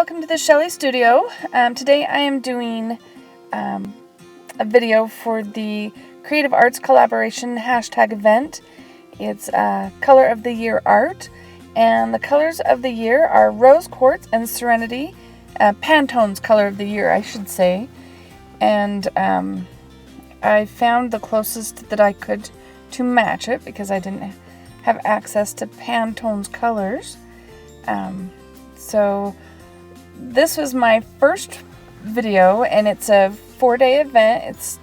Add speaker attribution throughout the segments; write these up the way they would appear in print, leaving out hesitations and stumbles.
Speaker 1: welcome to the Shelley Studio. Today I am doing a video for the Creative Arts Collaboration hashtag event. It's Color of the Year Art, and the colors of the year are Rose Quartz and Serenity, Pantone's Color of the Year, I should say. And I found the closest that I could to match it because I didn't have access to Pantone's colors. So this was my first video, and it's a 4-day event. It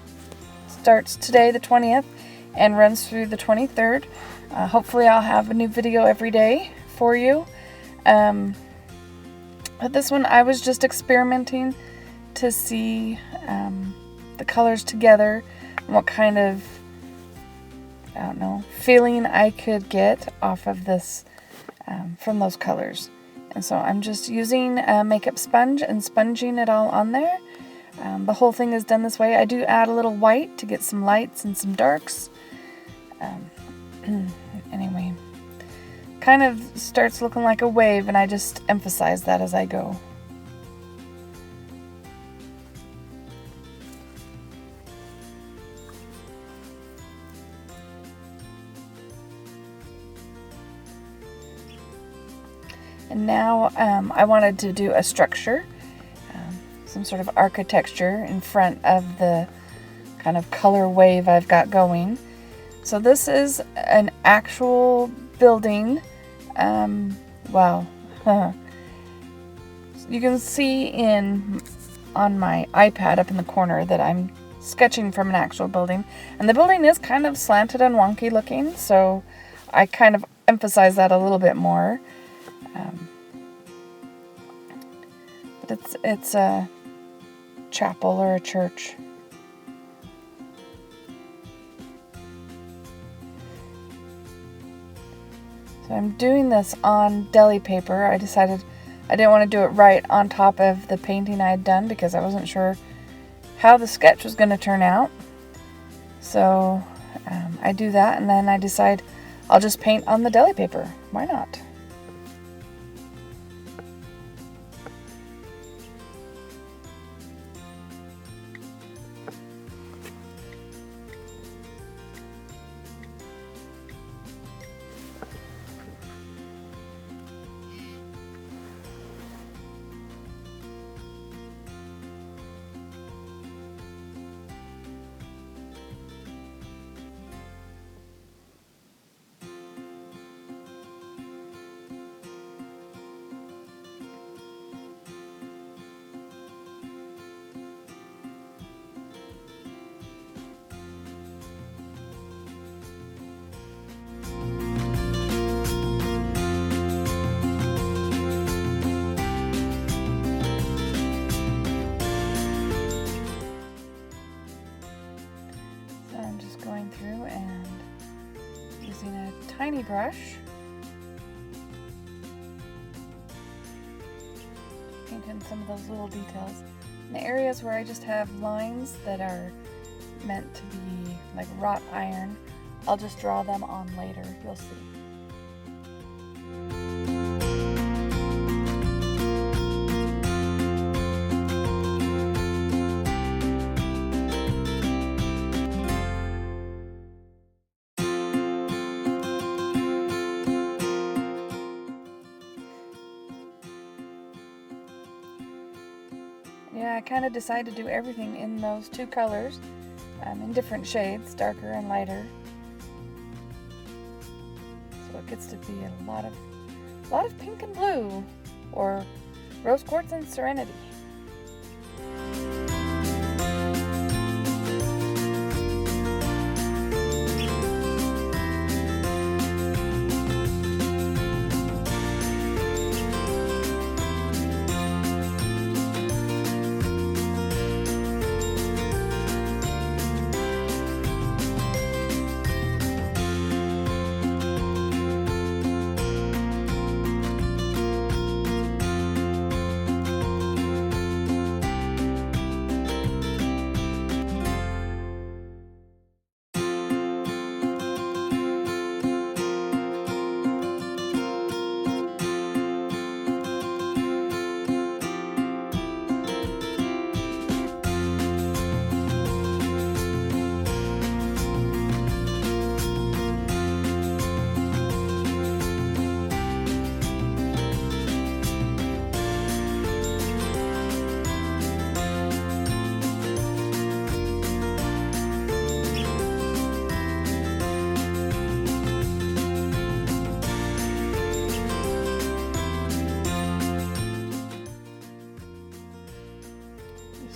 Speaker 1: starts today, the 20th, and runs through the 23rd. Hopefully I'll have a new video every day for you. But this one I was just experimenting to see the colors together and what kind of, I don't know, feeling I could get off of this from those colors. And so I'm just using a makeup sponge and sponging it all on there. The whole thing is done this way. I do add a little white to get some lights and some darks. Anyway, kind of starts looking like a wave, and I just emphasize that as I go. And now I wanted to do a structure, some sort of architecture in front of the kind of color wave I've got going. So this is an actual building. Wow. You can see on my iPad up in the corner that I'm sketching from an actual building. And the building is kind of slanted and wonky looking, so I kind of emphasize that a little bit more. But it's a chapel or a church. So I'm doing this on deli paper. I decided I didn't want to do it right on top of the painting I had done because I wasn't sure how the sketch was going to turn out. So I do that, and then I decide I'll just paint on the deli paper. Why not? Going through and using a tiny brush, painting some of those little details. In the areas where I just have lines that are meant to be like wrought iron, I'll just draw them on later, you'll see. Yeah, I kind of decided to do everything in those two colors, in different shades, darker and lighter. So it gets to be a lot of pink and blue, or Rose Quartz and Serenity.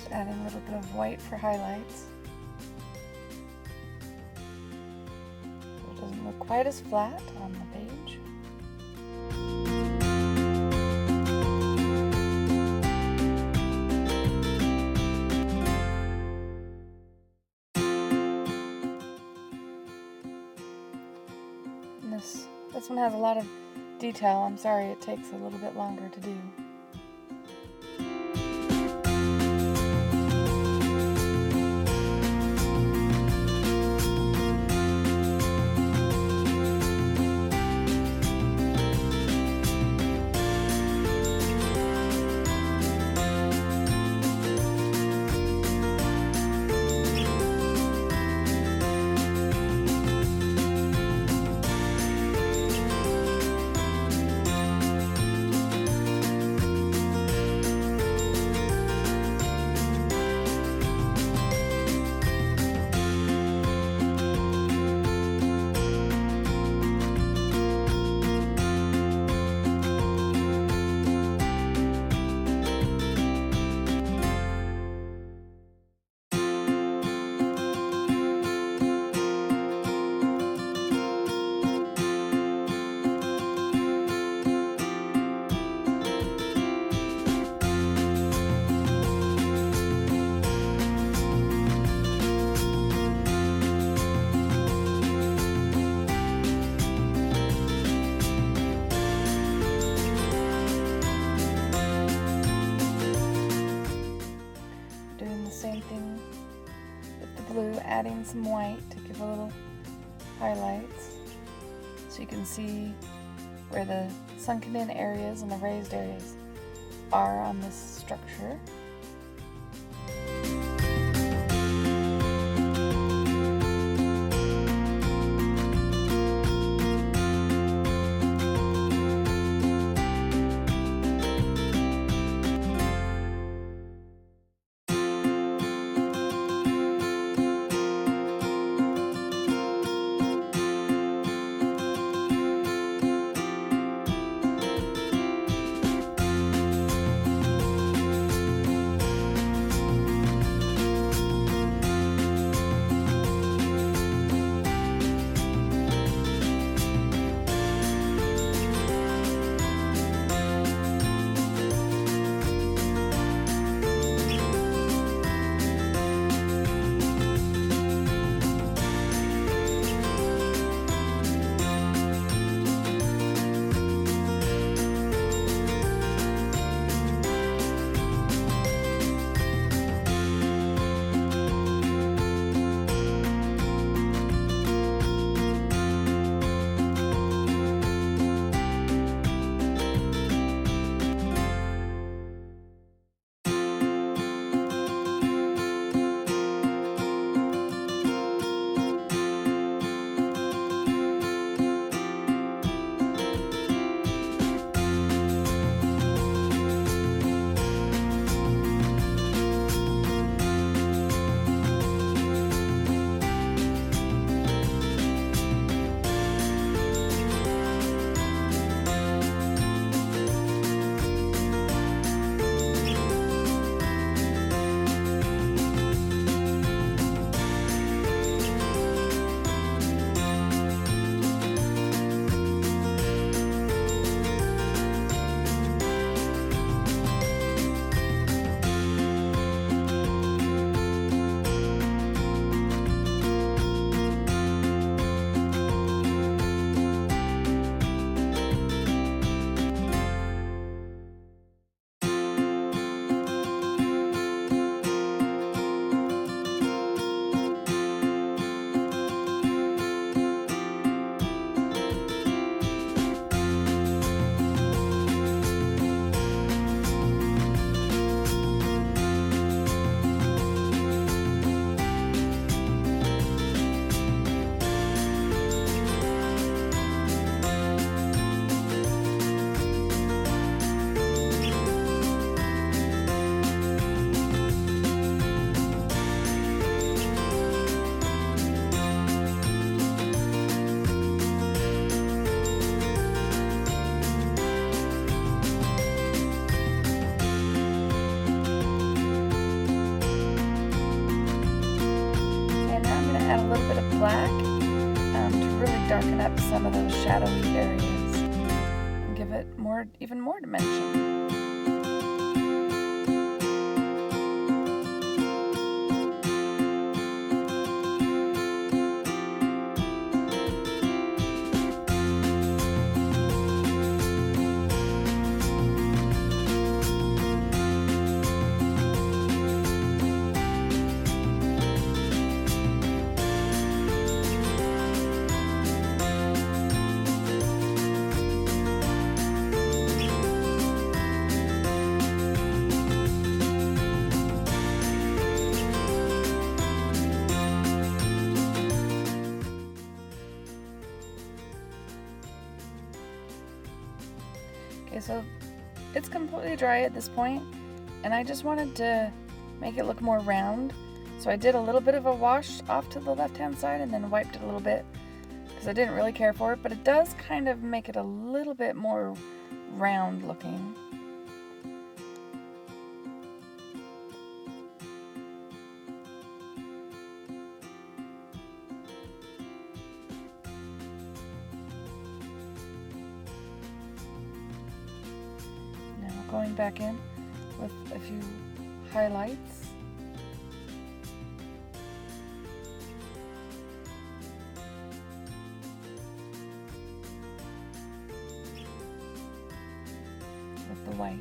Speaker 1: Just adding a little bit of white for highlights. So it doesn't look quite as flat on the page. And this one has a lot of detail. I'm sorry it takes a little bit longer to do. Same thing with the blue, adding some white to give a little highlights so you can see where the sunken in areas and the raised areas are on this structure. black to really darken up some of those shadowy areas and give it even more dimension. Okay, so it's completely dry at this point, and I just wanted to make it look more round. So I did a little bit of a wash off to the left-hand side and then wiped it a little bit because I didn't really care for it, but it does kind of make it a little bit more round looking. Going back in with a few highlights. With the white.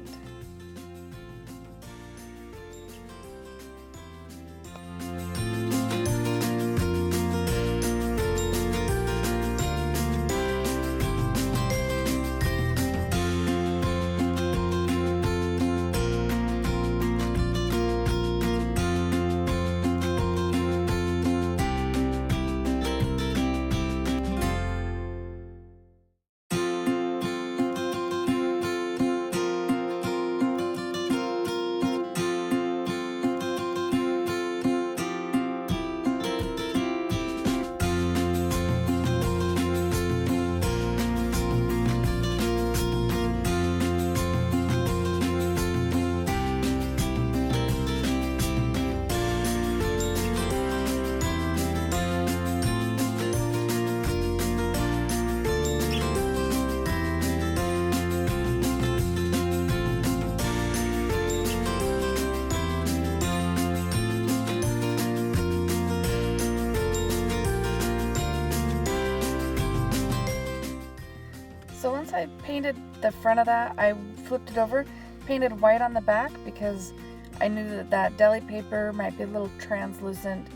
Speaker 1: So once I painted the front of that, I flipped it over, painted white on the back because I knew that that deli paper might be a little translucent,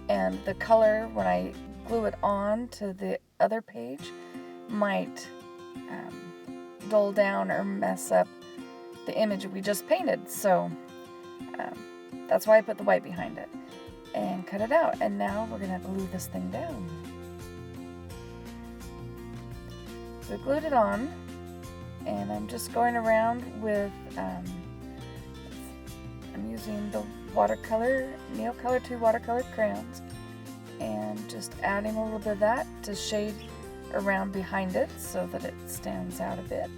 Speaker 1: and the color when I glue it on to the other page might dull down or mess up the image we just painted. So that's why I put the white behind it and cut it out. And now we're gonna glue this thing down. So I glued it on, and I'm just going around with, I'm using the watercolor, Neocolor 2 watercolor crayons, and just adding a little bit of that to shade around behind it so that it stands out a bit.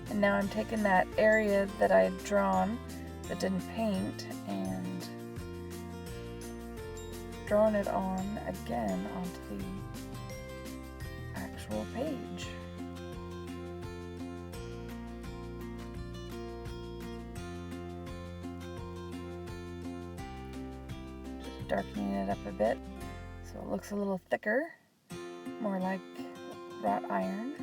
Speaker 1: And now I'm taking that area that I had drawn but didn't paint and drawing it on again onto the actual page. Just darkening it up a bit so it looks a little thicker, more like wrought iron.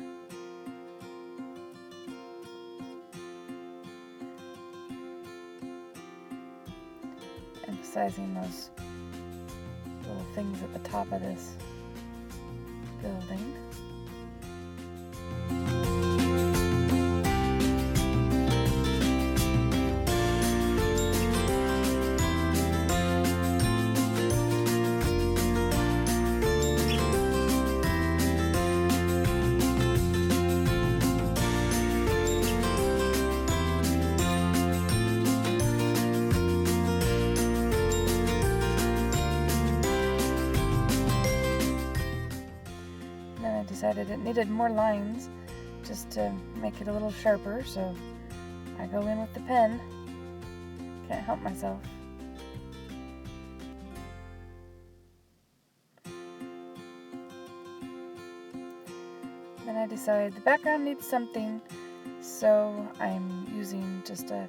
Speaker 1: Emphasizing those little things at the top of this building. Decided it needed more lines just to make it a little sharper, so I go in with the pen. Can't help myself. I decided the background needs something, so I'm using just a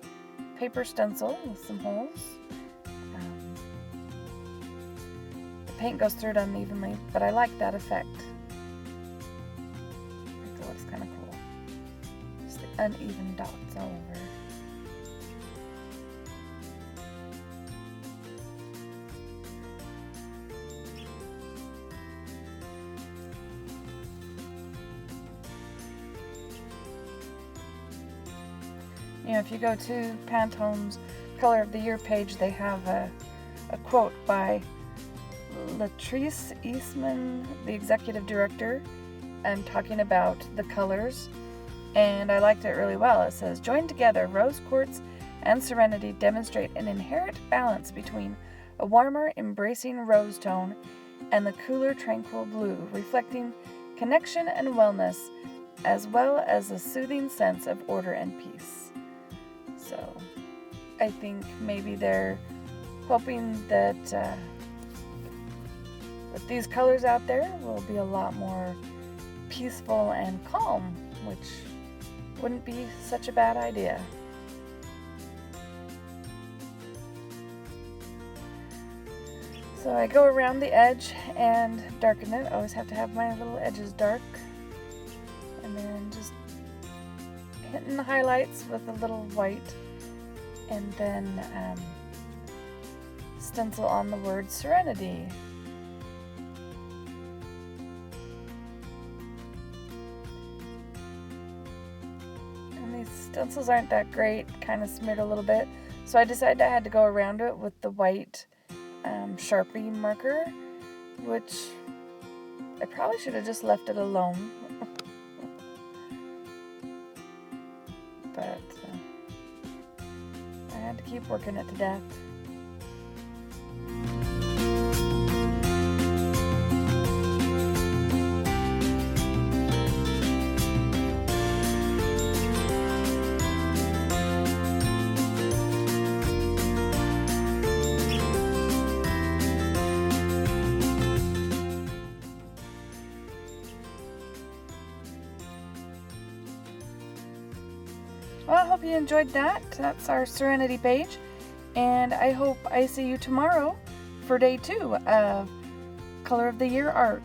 Speaker 1: paper stencil with some holes. The paint goes through it unevenly, but I like that effect. I think it looks kind of cool. Just the uneven dots all over. You know, if you go to Pantone's Color of the Year page, they have a quote by Latrice Eastman, the executive director, talking about the colors, and I liked it really well. It says, "Joined together, rose quartz and serenity demonstrate an inherent balance between a warmer, embracing rose tone and the cooler, tranquil blue, reflecting connection and wellness, as well as a soothing sense of order and peace." So I think maybe they're hoping that with these colors out there, we'll be a lot more peaceful and calm, which wouldn't be such a bad idea. So I go around the edge and darken it. I always have to have my little edges dark. And then just hitting the highlights with a little white, and then stencil on the word serenity. And these stencils aren't that great, kind of smeared a little bit, so I decided I had to go around it with the white Sharpie marker, which I probably should have just left it alone. But I had to keep working it to death. Well, I hope you enjoyed that. That's our Serenity page. And I hope I see you tomorrow for day 2 of Color of the Year art.